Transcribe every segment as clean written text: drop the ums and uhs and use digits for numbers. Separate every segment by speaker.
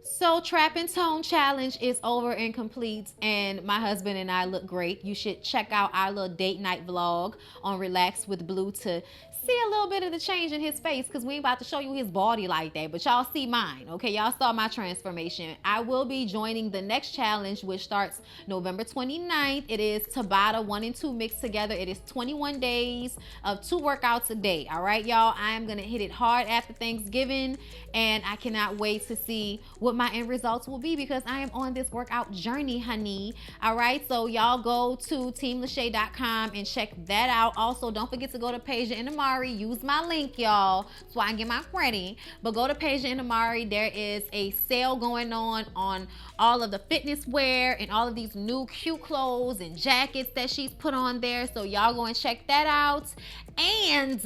Speaker 1: So Trap and Tone Challenge is over and complete, and my husband and I look great. You should check out our little date night vlog on Relax with Blue to see a little bit of the change in his face, because we ain't about to show you his body like that, but y'all see mine, okay? Y'all saw my transformation. I will be joining the next challenge, which starts November 29th. It is Tabata 1 and 2 mixed together. It is 21 days of 2 workouts a day, all right, y'all? I am gonna hit it hard after Thanksgiving, and I cannot wait to see what my end results will be, because I am on this workout journey, honey. All right, so y'all go to teamlashae.com and check that out. Also, don't forget to go to Paige and Amari. Use my link, y'all, so I can get my credit. But go to Paige and Amari. There is a sale going on all of the fitness wear and all of these new cute clothes and jackets that she's put on there. So y'all go and check that out. And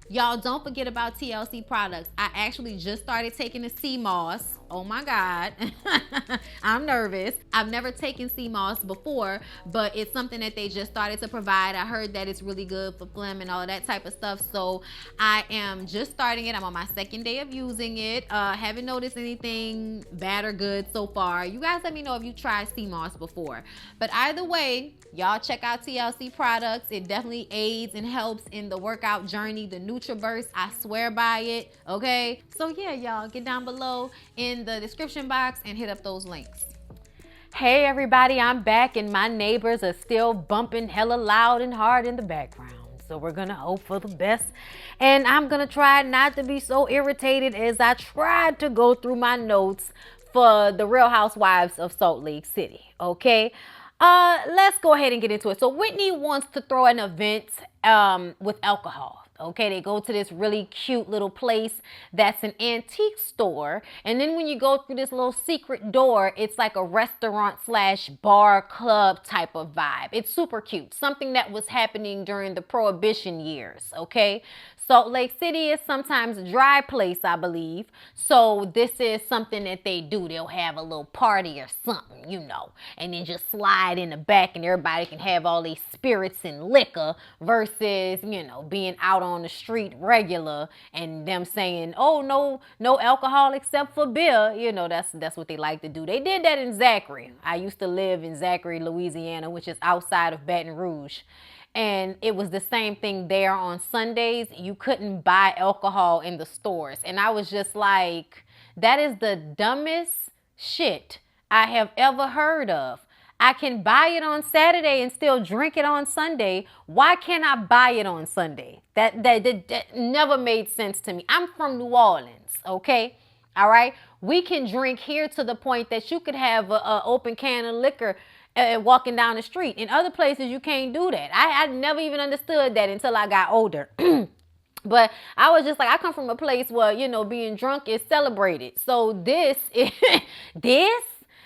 Speaker 1: y'all, don't forget about TLC products. I actually just started taking the sea moss. Oh my God. I'm nervous. I've never taken sea moss before, but it's something that they just started to provide. I heard that it's really good for phlegm and all of that type of stuff. So I am just starting it. I'm on my second day of using it. Haven't noticed anything bad or good so far. You guys let me know if you tried sea moss before. But either way, y'all check out TLC products. It definitely aids and helps in the workout journey. The Nutriverse, I swear by it. Okay. So yeah, y'all get down below in the description box and hit up those links. Hey everybody, I'm back, and my neighbors are still bumping hella loud and hard in the background. So we're gonna hope for the best. And I'm gonna try not to be so irritated as I tried to go through my notes for the Real Housewives of Salt Lake City. Okay. Let's go ahead and get into it. So Whitney wants to throw an event with alcohol. Okay, they go to this really cute little place that's an antique store. And then when you go through this little secret door, it's like a restaurant slash bar club type of vibe. It's super cute. Something that was happening during the Prohibition years, okay? Salt Lake City is sometimes a dry place, I believe. So this is something that they do. They'll have a little party or something, you know, and then just slide in the back and everybody can have all these spirits and liquor versus, you know, being out on the street regular and them saying, oh, no alcohol except for beer. You know, that's what they like to do. They did that in Zachary. I used to live in Zachary, Louisiana, which is outside of Baton Rouge. And it was the same thing there on Sundays. You couldn't buy alcohol in the stores. And I was just like, that is the dumbest shit I have ever heard of. I can buy it on Saturday and still drink it on Sunday. Why can't I buy it on Sunday? That never made sense to me. I'm from New Orleans, okay? All right? We can drink here to the point that you could have an open can of liquor walking down the street. In other places, you can't do that. I never even understood that until I got older. But I was just like, I come from a place where, you know, being drunk is celebrated. So this,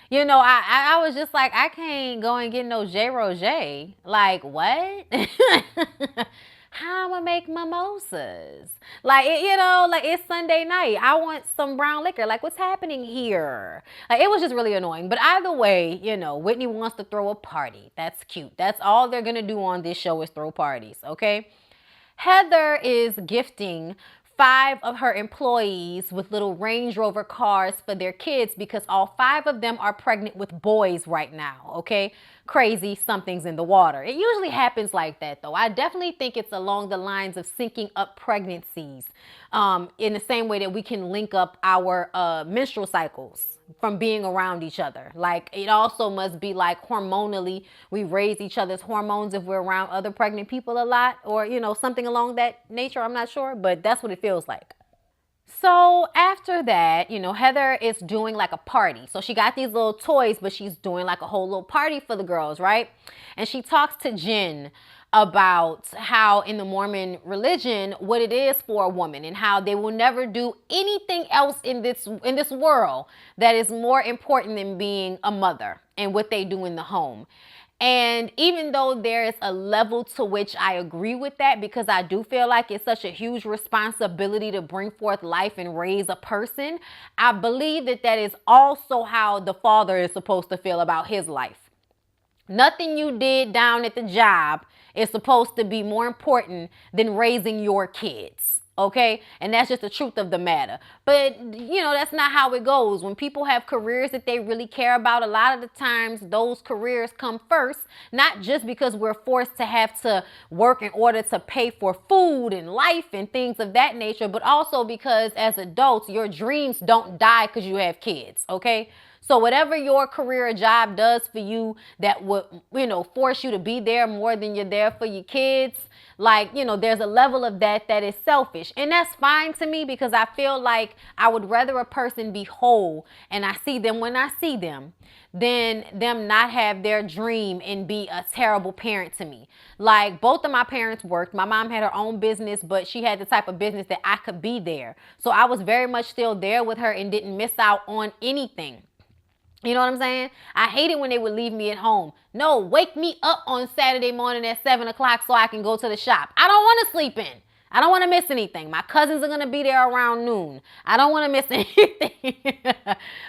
Speaker 1: you know, I was just like, I can't go and get no J. Roger. Like, what? How am I make mimosas? Like, you know, like it's Sunday night. I want some brown liquor. Like, what's happening here? Like, it was just really annoying. But either way, you know, Whitney wants to throw a party. That's cute. That's all they're going to do on this show is throw parties, okay? Heather is gifting 5 of her employees with little Range Rover cars for their kids because all 5 of them are pregnant with boys right now, okay? Crazy, something's in the water. It usually happens like that, though. I definitely think it's along the lines of syncing up pregnancies in the same way that we can link up our menstrual cycles from being around each other. Like, it also must be like hormonally, we raise each other's hormones if we're around other pregnant people a lot, or, you know, something along that nature. I'm not sure, but that's what it feels like. So after that, you know, Heather is doing like a party. So she got these little toys, but she's doing like a whole little party for the girls, right? And she talks to Jen about how in the Mormon religion, what it is for a woman and how they will never do anything else in this world that is more important than being a mother and what they do in the home. And even though there is a level to which I agree with that, because I do feel like it's such a huge responsibility to bring forth life and raise a person, I believe that that is also how the father is supposed to feel about his life. Nothing you did down at the job is supposed to be more important than raising your kids. Okay, and that's just the truth of the matter. But you know, that's not how it goes. When people have careers that they really care about, a lot of the times those careers come first, not just because we're forced to have to work in order to pay for food and life and things of that nature, but also because as adults, your dreams don't die because you have kids. Okay, so whatever your career or job does for you that would, you know, force you to be there more than you're there for your kids, like, you know, there's a level of that is selfish. And that's fine to me, because I feel like I would rather a person be whole and I see them when I see them than them not have their dream and be a terrible parent to me. Like, both of my parents worked. My mom had her own business, but she had the type of business that I could be there. So I was very much still there with her and didn't miss out on anything. You know what I'm saying? I hate it when they would leave me at home. No, wake me up on Saturday morning at 7 o'clock so I can go to the shop. I don't want to sleep in. I don't want to miss anything. My cousins are going to be there around noon. I don't want to miss anything.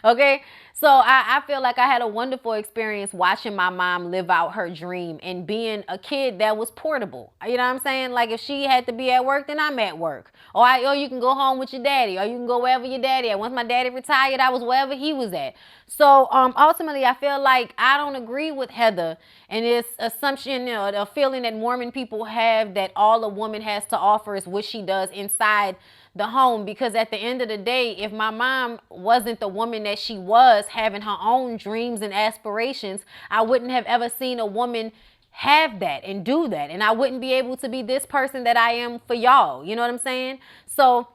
Speaker 1: Okay? So I feel like I had a wonderful experience watching my mom live out her dream and being a kid that was portable. You know what I'm saying? Like, if she had to be at work, then I'm at work. Or you can go home with your daddy, or you can go wherever your daddy at. Once my daddy retired, I was wherever he was at. So ultimately, I feel like I don't agree with Heather and this assumption, you know, the feeling that Mormon people have that all a woman has to offer is what she does inside the home. Because at the end of the day, if my mom wasn't the woman that she was, having her own dreams and aspirations, I wouldn't have ever seen a woman have that and do that. And I wouldn't be able to be this person that I am for y'all. You know what I'm saying? So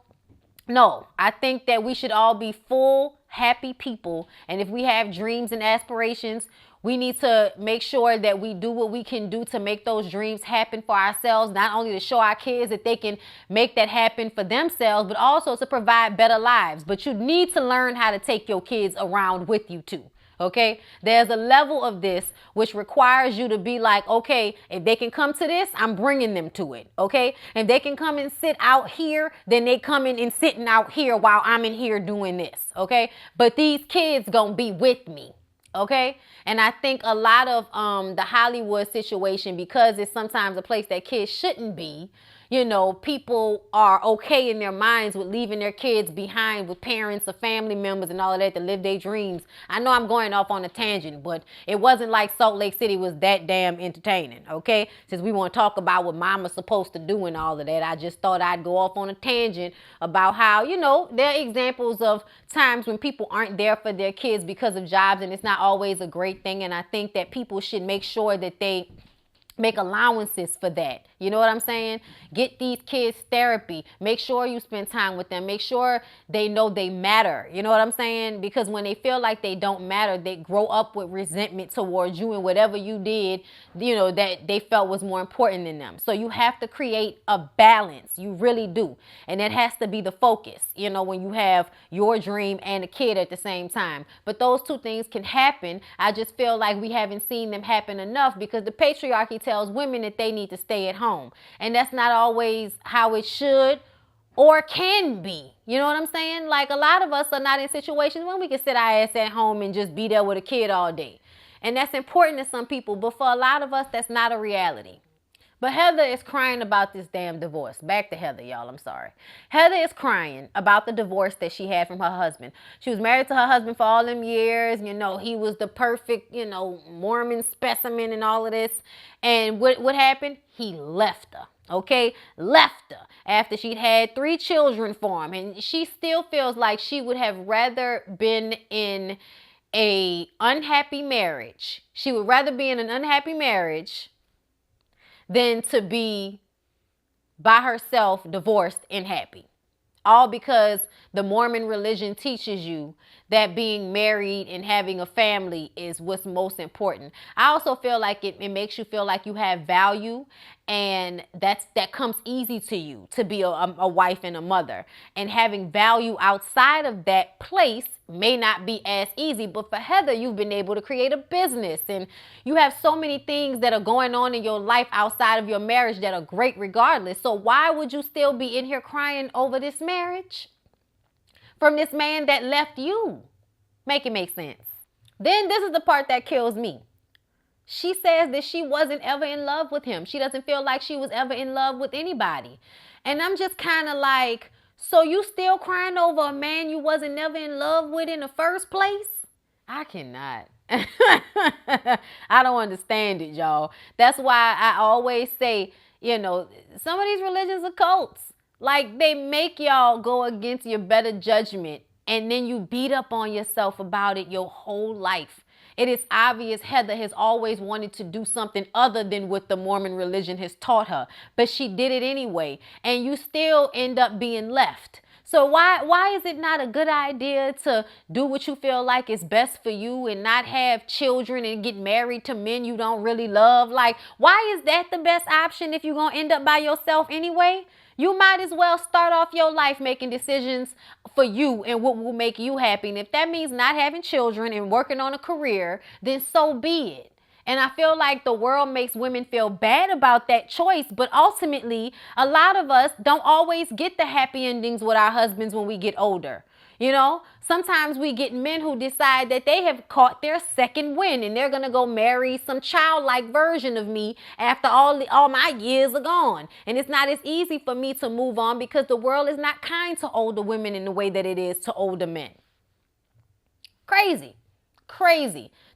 Speaker 1: no, I think that we should all be full, happy people. And if we have dreams and aspirations, we need to make sure that we do what we can do to make those dreams happen for ourselves, not only to show our kids that they can make that happen for themselves, but also to provide better lives. But you need to learn how to take your kids around with you too. Okay, there's a level of this which requires you to be like, okay, if they can come to this, I'm bringing them to it. Okay, if they can come and sit out here, then they come in and sitting out here while I'm in here doing this. Okay, but these kids gonna be with me. Okay, and I think a lot of the Hollywood situation, because it's sometimes a place that kids shouldn't be, you know, people are okay in their minds with leaving their kids behind with parents or family members and all of that to live their dreams. I know I'm going off on a tangent, but it wasn't like Salt Lake City was that damn entertaining, okay? Since we want to talk about what mama's supposed to do and all of that, I just thought I'd go off on a tangent about how, you know, there are examples of times when people aren't there for their kids because of jobs, and it's not always a great thing. And I think that people should make sure that they make allowances for that. You know what I'm saying? Get these kids therapy. Make sure you spend time with them. Make sure they know they matter. You know what I'm saying? Because when they feel like they don't matter, they grow up with resentment towards you and whatever you did, you know, that they felt was more important than them. So you have to create a balance. You really do. And that has to be the focus, you know, when you have your dream and a kid at the same time. But those two things can happen. I just feel like we haven't seen them happen enough, because the patriarchy tells women that they need to stay at home. And that's not always how it should or can be. You know what I'm saying? Like, a lot of us are not in situations when we can sit our ass at home and just be there with a kid all day. And that's important to some people, but for a lot of us, that's not a reality. But Heather is crying about this damn divorce. Back to Heather, y'all. I'm sorry. Heather is crying about the divorce that she had from her husband. She was married to her husband for all them years. You know, he was the perfect, you know, Mormon specimen and all of this. And what happened? He left her. Okay, left her after she'd had 3 children for him. And she still feels like she would have rather been in a unhappy marriage. She would rather be in an unhappy marriage than to be by herself, divorced and happy. All because the Mormon religion teaches you that being married and having a family is what's most important. I also feel like it makes you feel like you have value, and that comes easy to you to be a wife and a mother. And having value outside of that place may not be as easy. But for Heather, you've been able to create a business, and you have so many things that are going on in your life outside of your marriage that are great regardless. So why would you still be in here crying over this marriage from this man that left you? Make it make sense. Then this is the part that kills me. She says that she wasn't ever in love with him. She doesn't feel like she was ever in love with anybody. And I'm just kind of like, so you still crying over a man you wasn't never in love with in the first place? I cannot. I don't understand it, y'all. That's why I always say, some of these religions are cults. Like, they make y'all go against your better judgment, and then you beat up on yourself about it your whole life. It is obvious Heather has always wanted to do something other than what the Mormon religion has taught her, but she did it anyway, and you still end up being left. So why is it not a good idea to do what you feel like is best for you and not have children and get married to men you don't really love? Like, why is that the best option if you're going to end up by yourself anyway? You might as well start off your life making decisions for you and what will make you happy. And if that means not having children and working on a career, then so be it. And I feel like the world makes women feel bad about that choice. But ultimately, a lot of us don't always get the happy endings with our husbands when we get older. Sometimes we get men who decide that they have caught their second wind and they're going to go marry some childlike version of me after all my years are gone. And it's not as easy for me to move on because the world is not kind to older women in the way that it is to older men. Crazy.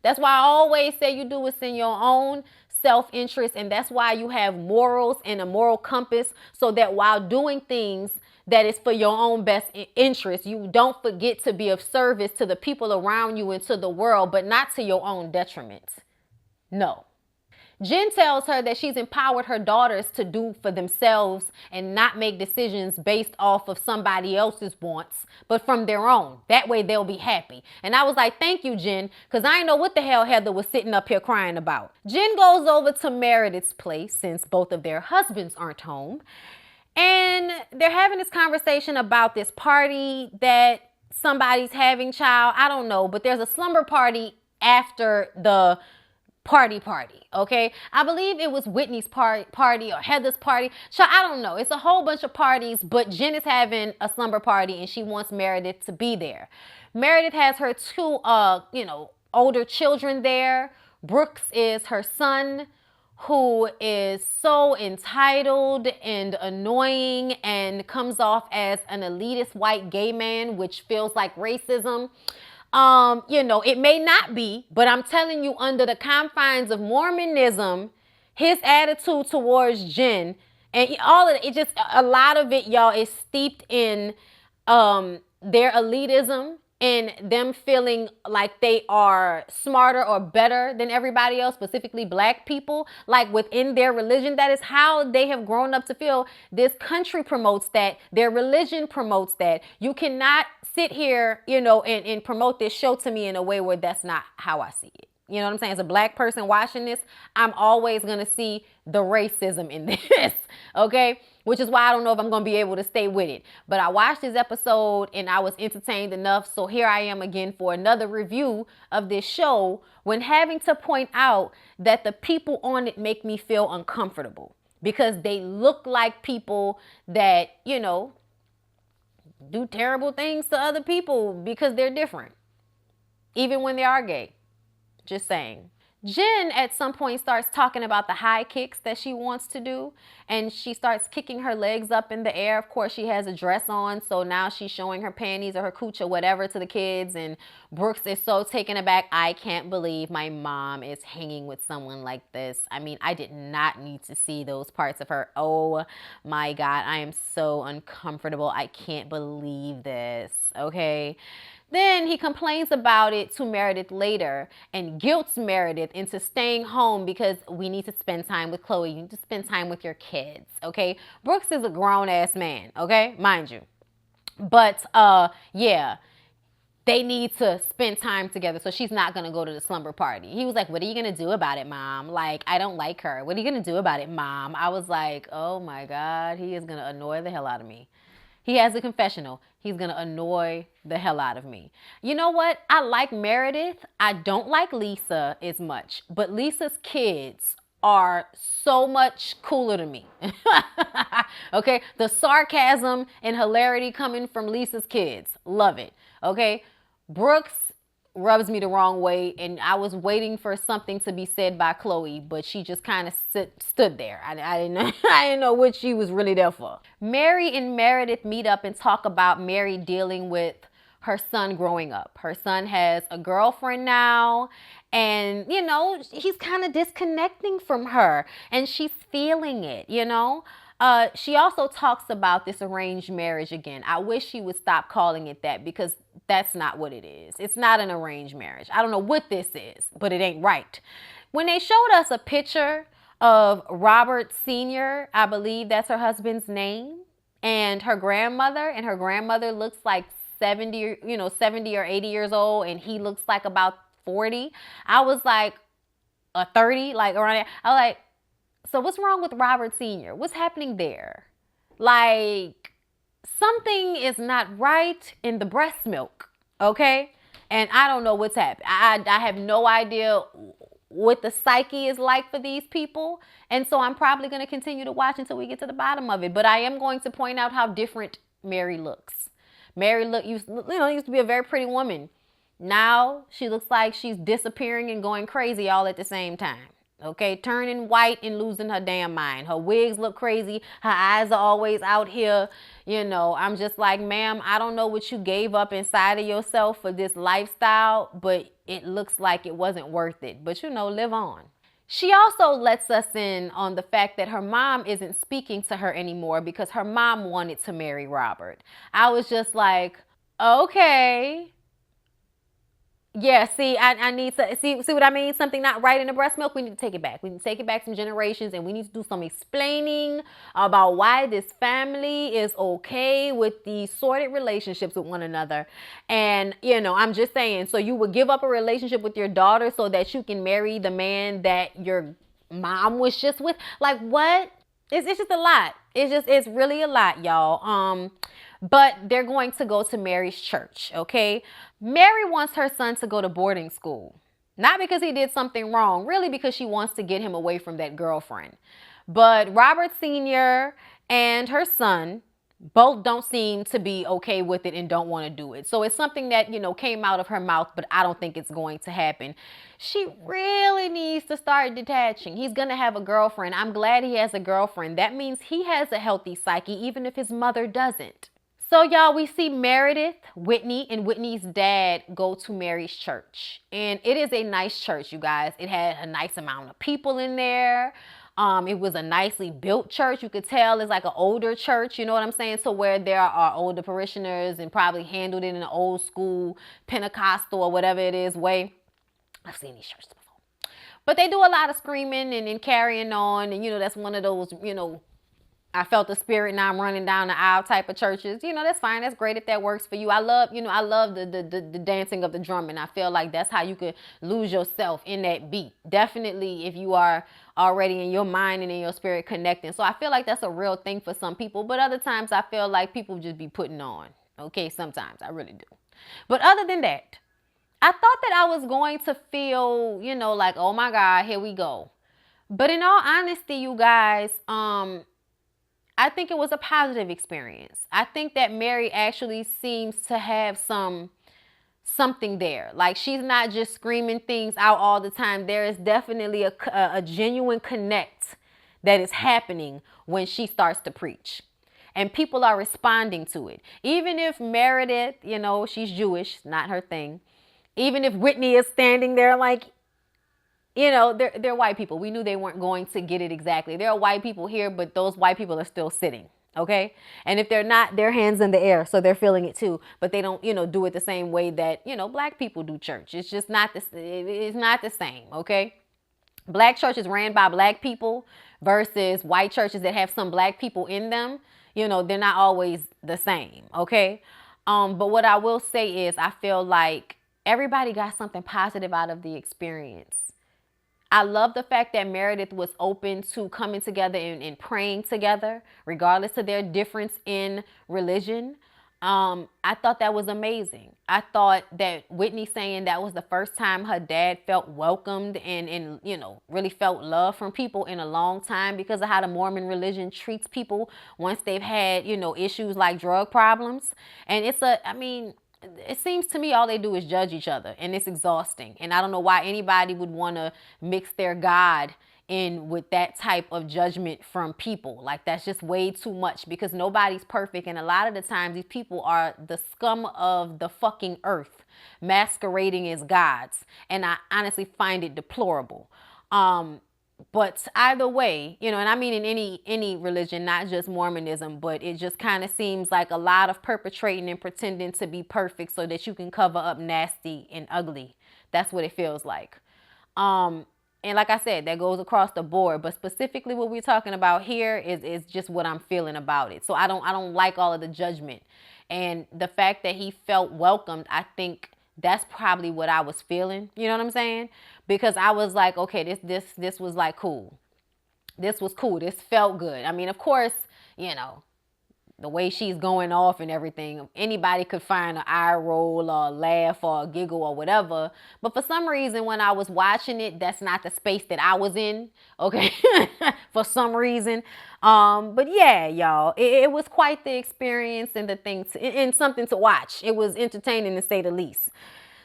Speaker 1: That's why I always say you do what's in your own self-interest, and that's why you have morals and a moral compass, so that while doing things that is for your own best interest, you don't forget to be of service to the people around you and to the world, but not to your own detriment. No. Jen tells her that she's empowered her daughters to do for themselves and not make decisions based off of somebody else's wants, but from their own. That way they'll be happy. And I was like, thank you, Jen, because I didn't know what the hell Heather was sitting up here crying about. Jen goes over to Meredith's place since both of their husbands aren't home. And they're having this conversation about this party that somebody's having, child. I don't know, but there's a slumber party after the party, okay? I believe it was Whitney's party or Heather's party. So I don't know. It's a whole bunch of parties, but Jen is having a slumber party and she wants Meredith to be there. Meredith has her two, older children there. Brooks is her son, who is so entitled and annoying and comes off as an elitist white gay man, which feels like racism. It may not be, but I'm telling you, under the confines of Mormonism, his attitude towards Jen and all of it, a lot of it, y'all, is steeped in their elitism and them feeling like they are smarter or better than everybody else, specifically black people, like within their religion. That is how they have grown up to feel. This country promotes that. Their religion promotes that. You cannot sit here, and promote this show to me in a way where that's not how I see it. You know what I'm saying? As a black person watching this, I'm always going to see the racism in this, okay? Which is why I don't know if I'm going to be able to stay with it. But I watched this episode and I was entertained enough. So here I am again for another review of this show, when having to point out that the people on it make me feel uncomfortable because they look like people that, do terrible things to other people because they're different, even when they are gay. Just saying. Jen at some point starts talking about the high kicks that she wants to do, and she starts kicking her legs up in the air. Of course, she has a dress on, so now she's showing her panties or her cooch or whatever to the kids, and Brooks is so taken aback. I can't believe my mom is hanging with someone like this. I mean, I did not need to see those parts of her. Oh my God, I am so uncomfortable. I can't believe this, okay? Then he complains about it to Meredith later and guilts Meredith into staying home because we need to spend time with Chloe. You need to spend time with your kids, okay? Brooks is a grown-ass man, okay? Mind you. But, yeah, they need to spend time together, so she's not going to go to the slumber party. He was like, what are you going to do about it, Mom? Like, I don't like her. What are you going to do about it, Mom? I was like, oh, my God, he is going to annoy the hell out of me. He has a confessional. He's going to annoy the hell out of me. You know what? I like Meredith. I don't like Lisa as much. But Lisa's kids are so much cooler to me. Okay? The sarcasm and hilarity coming from Lisa's kids. Love it. Okay? Brooks, rubs me the wrong way, and I was waiting for something to be said by Chloe, but she just kind of stood there. I didn't know, I didn't know what she was really there for. Mary and Meredith meet up and talk about Mary dealing with her son growing up. Her son has a girlfriend now, and you know, he's kind of disconnecting from her, and she's feeling it, you know. She also talks about this arranged marriage again. I wish she would stop calling it that, because that's not what it is. It's not an arranged marriage. I don't know what this is, but it ain't right. When they showed us a picture of Robert Sr., I believe that's her husband's name, and her grandmother looks like 70, 70 or 80 years old, and he looks like about 40. I was like, a 30, like around there. I was like, so what's wrong with Robert Sr.? What's happening there? Like, something is not right in the breast milk, okay? And I don't know what's happening. I have no idea what the psyche is like for these people. And so I'm probably going to continue to watch until we get to the bottom of it. But I am going to point out how different Mary looks. Mary used to be a very pretty woman. Now she looks like she's disappearing and going crazy all at the same time. Okay, turning white and losing her damn mind. Her wigs look crazy. Her eyes are always out here. You know, I'm just like, ma'am, I don't know what you gave up inside of yourself for this lifestyle, but it looks like it wasn't worth it. But, you know, live on. She also lets us in on the fact that her mom isn't speaking to her anymore because her mom wanted to marry Robert. I was just like, okay. Yeah, see, I need to see what I mean? Something not right in the breast milk. We need to take it back. We need to take it back some generations, and we need to do some explaining about why this family is okay with these sordid relationships with one another. And, you know, I'm just saying, so you would give up a relationship with your daughter so that you can marry the man that your mom was just with? Like, what? It's just a lot. It's really a lot, y'all. But they're going to go to Mary's church, okay? Mary wants her son to go to boarding school. Not because he did something wrong, really because she wants to get him away from that girlfriend. But Robert Sr. and her son both don't seem to be okay with it and don't want to do it. So it's something that, you know, came out of her mouth, but I don't think it's going to happen. She really needs to start detaching. He's going to have a girlfriend. I'm glad he has a girlfriend. That means he has a healthy psyche, even if his mother doesn't. So, y'all, we see Meredith, Whitney, and Whitney's dad go to Mary's church. And it is a nice church, you guys. It had a nice amount of people in there. It was a nicely built church. You could tell it's like an older church, you know what I'm saying? So where there are older parishioners and probably handled it in an old school Pentecostal or whatever it is way. I've seen these churches before. But they do a lot of screaming and carrying on. And, you know, that's one of those, you know, I felt the spirit, now I'm running down the aisle type of churches. You know, that's fine. That's great if that works for you. I love the dancing of the drum, and I feel like that's how you could lose yourself in that beat. Definitely if you are already in your mind and in your spirit connecting. So I feel like that's a real thing for some people. But other times I feel like people just be putting on. Okay, sometimes I really do. But other than that, I thought that I was going to feel, you know, like, oh my God, here we go. But in all honesty, you guys, I think it was a positive experience. I think that Mary actually seems to have something there. Like, she's not just screaming things out all the time. There is definitely a genuine connect that is happening when she starts to preach. And people are responding to it. Even if Meredith, you know, she's Jewish, not her thing. Even if Whitney is standing there like, you know, they're white people. We knew they weren't going to get it exactly. There are white people here, but those white people are still sitting, okay? And if they're not, their hands in the air, so they're feeling it too. But they don't, you know, do it the same way that, you know, black people do church. It's just not it's not the same, okay? Black churches ran by black people versus white churches that have some black people in them. You know, they're not always the same, okay? But what I will say is I feel like everybody got something positive out of the experience. I love the fact that Meredith was open to coming together and praying together, regardless of their difference in religion. I thought that was amazing. I thought that Whitney saying that was the first time her dad felt welcomed and you know, really felt love from people in a long time because of how the Mormon religion treats people once they've had, you know, issues like drug problems. And it seems to me all they do is judge each other, and it's exhausting. And I don't know why anybody would want to mix their God in with that type of judgment from people. Like, that's just way too much, because nobody's perfect. And a lot of the times these people are the scum of the fucking earth masquerading as gods. And I honestly find it deplorable. But either way, you know, and I mean in any religion, not just Mormonism, but it just kind of seems like a lot of perpetrating and pretending to be perfect so that you can cover up nasty and ugly. That's what it feels like. And like I said, that goes across the board, but specifically what we're talking about here is just what I'm feeling about it. So I don't like all of the judgment, and the fact that he felt welcomed. I think that's probably what I was feeling. You know what I'm saying? Because I was like, okay, this was like cool. This was cool. This felt good. I mean, of course, you know, the way she's going off and everything, anybody could find an eye roll or a laugh or a giggle or whatever. But for some reason, when I was watching it, that's not the space that I was in. Okay. For some reason. But yeah, y'all, it was quite the experience and the thing and something to watch. It was entertaining to say the least.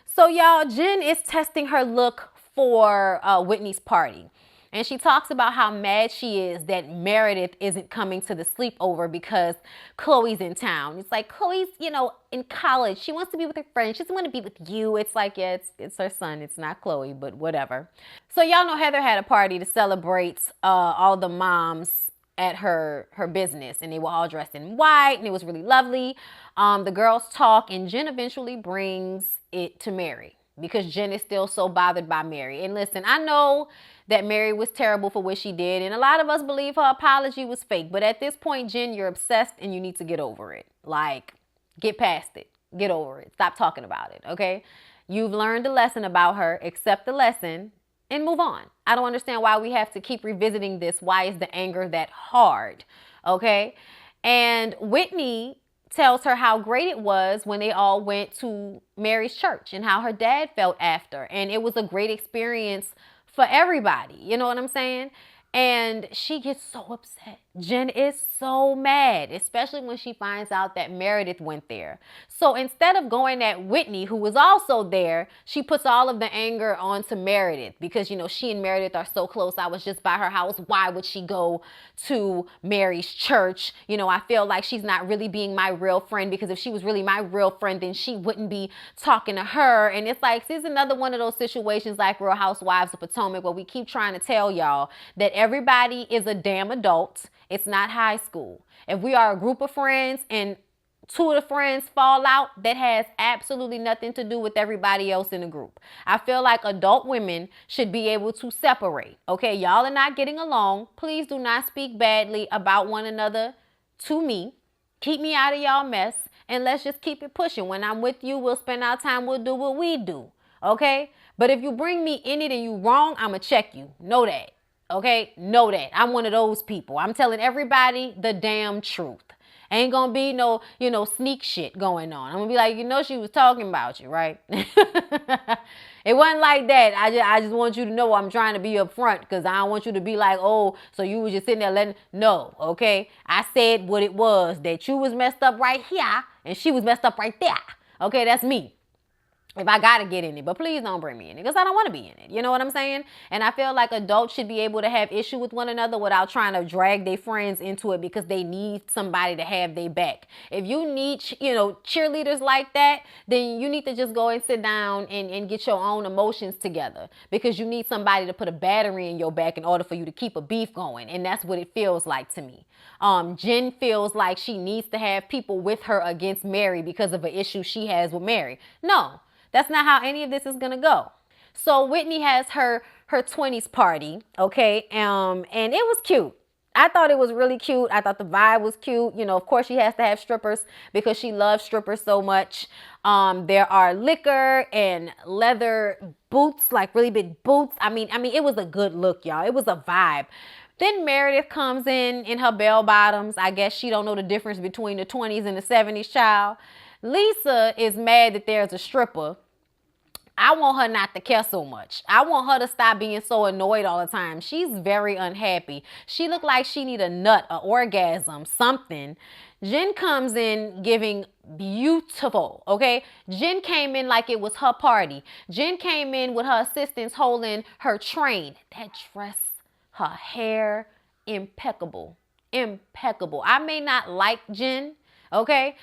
Speaker 1: So y'all, Jen is testing her look for Whitney's party. And she talks about how mad she is that Meredith isn't coming to the sleepover because Chloe's in town. It's like, Chloe's, you know, in college. She wants to be with her friends. She doesn't want to be with you. It's like, yeah, it's her son. It's not Chloe, but whatever. So y'all know Heather had a party to celebrate all the moms at her business, and they were all dressed in white, and it was really lovely. The girls talk, and Jen eventually brings it to Mary, because Jen is still so bothered by Mary. And listen, I know that Mary was terrible for what she did, and a lot of us believe her apology was fake. But at this point, Jen, you're obsessed and you need to get over it. Like, get past it. Get over it. Stop talking about it, okay? You've learned a lesson about her. Accept the lesson and move on. I don't understand why we have to keep revisiting this. Why is the anger that hard, okay? And Whitney tells her how great it was when they all went to Mary's church and how her dad felt after. And it was a great experience for everybody. You know what I'm saying? And she gets so upset. Jen is so mad, especially when she finds out that Meredith went there. So instead of going at Whitney, who was also there, she puts all of the anger onto Meredith because, you know, she and Meredith are so close. I was just by her house. Why would she go to Mary's church? You know, I feel like she's not really being my real friend, because if she was really my real friend, then she wouldn't be talking to her. And it's like, this is another one of those situations like Real Housewives of Potomac, where we keep trying to tell y'all that everybody is a damn adult. It's not high school. If we are a group of friends and two of the friends fall out, that has absolutely nothing to do with everybody else in the group. I feel like adult women should be able to separate. Okay, y'all are not getting along. Please do not speak badly about one another to me. Keep me out of y'all mess, and let's just keep it pushing. When I'm with you, we'll spend our time. We'll do what we do. Okay? But if you bring me in it and you wrong, I'm going to check you. Know that. Okay? Know that. I'm one of those people. I'm telling everybody the damn truth. Ain't gonna be no, you know, sneak shit going on. I'm gonna be like, you know, she was talking about you, right? It wasn't like that. I just want you to know I'm trying to be upfront, because I don't want you to be like, oh, so you was just sitting there letting. No, okay? I said what it was, that you was messed up right here and she was messed up right there. Okay, that's me. If I gotta get in it, but please don't bring me in it, because I don't want to be in it. You know what I'm saying? And I feel like adults should be able to have issue with one another without trying to drag their friends into it, because they need somebody to have their back. If you need, you know, cheerleaders like that, then you need to just go and sit down and get your own emotions together, because you need somebody to put a battery in your back in order for you to keep a beef going. And that's what it feels like to me. Jen feels like she needs to have people with her against Mary because of an issue she has with Mary. No. That's not how any of this is going to go. So Whitney has her 20s party, okay? And it was cute. I thought it was really cute. I thought the vibe was cute. You know, of course she has to have strippers because she loves strippers so much. There are liquor and leather boots, like really big boots. I mean, it was a good look, y'all. It was a vibe. Then Meredith comes in her bell bottoms. I guess she don't know the difference between the 20s and the 70s, child. Lisa is mad that there's a stripper. I want her not to care so much. I want her to stop being so annoyed all the time. She's very unhappy. She looked like she need a nut, an orgasm, something. Jen comes in giving beautiful, okay? Jen came in like it was her party. Jen came in with her assistants holding her train. That dress, her hair, impeccable. Impeccable. I may not like Jen, okay?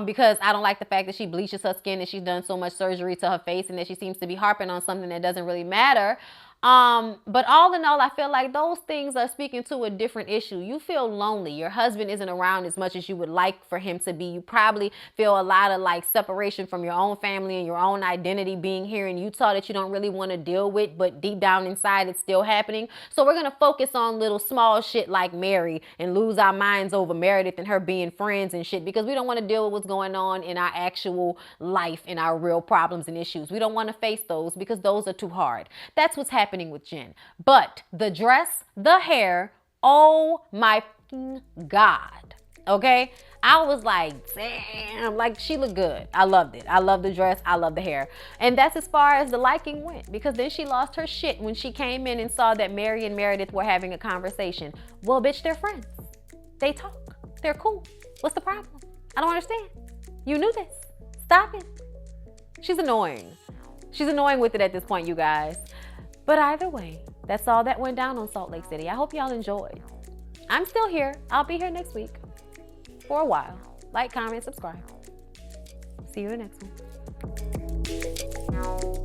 Speaker 1: Because I don't like the fact that she bleaches her skin and she's done so much surgery to her face and that she seems to be harping on something that doesn't really matter. But all in all, I feel like those things are speaking to a different issue. You feel lonely. Your husband isn't around as much as you would like for him to be. You probably feel a lot of like separation from your own family and your own identity being here in Utah that you don't really want to deal with, but deep down inside it's still happening. So we're going to focus on little small shit like Mary and lose our minds over Meredith and her being friends and shit, because we don't want to deal with what's going on in our actual life and our real problems and issues. We don't want to face those because those are too hard. That's what's happening with Jen. But the dress, the hair, oh my God. Okay? I was like, damn, like she looked good. I loved it. I love the dress. I love the hair. And that's as far as the liking went, because then she lost her shit when she came in and saw that Mary and Meredith were having a conversation. Well, bitch, they're friends. They talk. They're cool. What's the problem? I don't understand. You knew this. Stop it. She's annoying. She's annoying with it at this point, you guys. But either way, that's all that went down on Salt Lake City. I hope y'all enjoyed. I'm still here. I'll be here next week for a while. Like, comment, subscribe. See you in the next one.